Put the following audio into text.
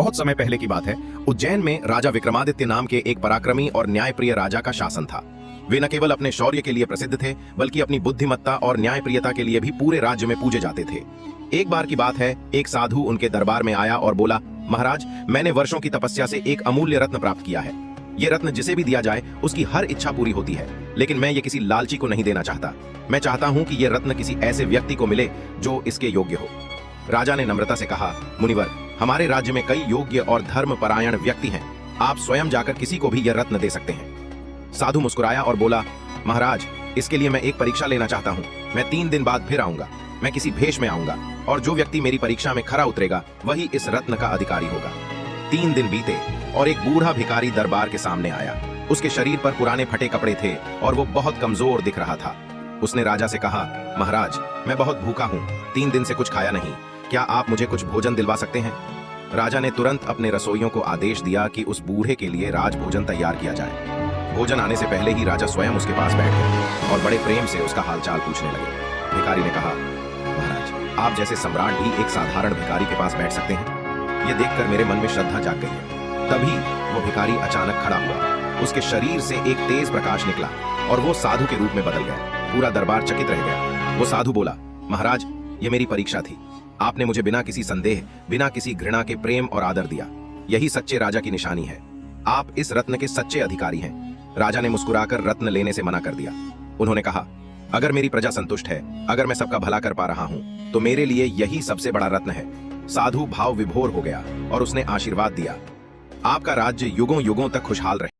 बहुत समय पहले की बात है। उज्जैन में राजा विक्रमादित्य नाम के एक पराक्रमी और न्यायप्रिय राजा का शासन था। वे न केवल अपने शौर्य के लिए प्रसिद्ध थे, बल्कि अपनी बुद्धिमत्ता और न्यायप्रियता के लिए भी पूरे राज्य में पूजे जाते थे। एक बार की बात है, एक साधु उनके दरबार में आया और बोला, महाराज, मैंने वर्षों की तपस्या से एक अमूल्य रत्न प्राप्त किया है। ये रत्न जिसे भी दिया जाए उसकी हर इच्छा पूरी होती है, लेकिन मैं ये किसी लालची को नहीं देना चाहता। मैं चाहता हूं कि ये रत्न किसी ऐसे व्यक्ति को मिले जो इसके योग्य हो। राजा ने नम्रता से कहा, मुनिवर, हमारे राज्य में कई योग्य और धर्मपरायण व्यक्ति हैं। आप स्वयं जाकर किसी को भी यह रत्न दे सकते हैं। साधु मुस्कुराया और बोला, महाराज, इसके लिए मैं एक परीक्षा लेना चाहता हूँ। मैं 3 दिन बाद फिर आऊंगा। मैं किसी भेष में आऊंगा और जो व्यक्ति मेरी परीक्षा में खरा उतरेगा वही इस रत्न का अधिकारी होगा। 3 दिन बीते और एक बूढ़ा भिखारी दरबार के सामने आया। उसके शरीर पर पुराने फटे कपड़े थे और वो बहुत कमजोर दिख रहा था। उसने राजा से कहा, महाराज, मैं बहुत भूखा हूँ, 3 दिन से कुछ खाया नहीं। क्या आप मुझे कुछ भोजन दिलवा सकते हैं? राजा ने तुरंत अपने रसोइयों को आदेश दिया कि उस बूढ़े के लिए राज भोजन तैयार किया जाए। भोजन आने से पहले ही राजा स्वयं उसके पास बैठ गए और बड़े प्रेम से उसका हालचाल पूछने लगे। भिखारी ने कहा, महाराज, आप जैसे सम्राट भी एक साधारण भिखारी के पास बैठ सकते हैं? यह देखकर मेरे मन में श्रद्धा जाग गई है। तभी वो भिखारी अचानक खड़ा हुआ। उसके शरीर से एक तेज प्रकाश निकला और वो साधु के रूप में बदल गया। पूरा दरबार चकित रह गया। वो साधु बोला, महाराज, ये मेरी परीक्षा थी। आपने मुझे बिना किसी संदेह, बिना किसी घृणा के प्रेम और आदर दिया। यही सच्चे राजा की निशानी है। आप इस रत्न के सच्चे अधिकारी हैं। राजा ने मुस्कुराकर रत्न लेने से मना कर दिया। उन्होंने कहा, अगर मेरी प्रजा संतुष्ट है, अगर मैं सबका भला कर पा रहा हूं, तो मेरे लिए यही सबसे बड़ा रत्न है। साधु भाव विभोर हो गया और उसने आशीर्वाद दिया, आपका राज्य युगों युगों तक खुशहाल रहे।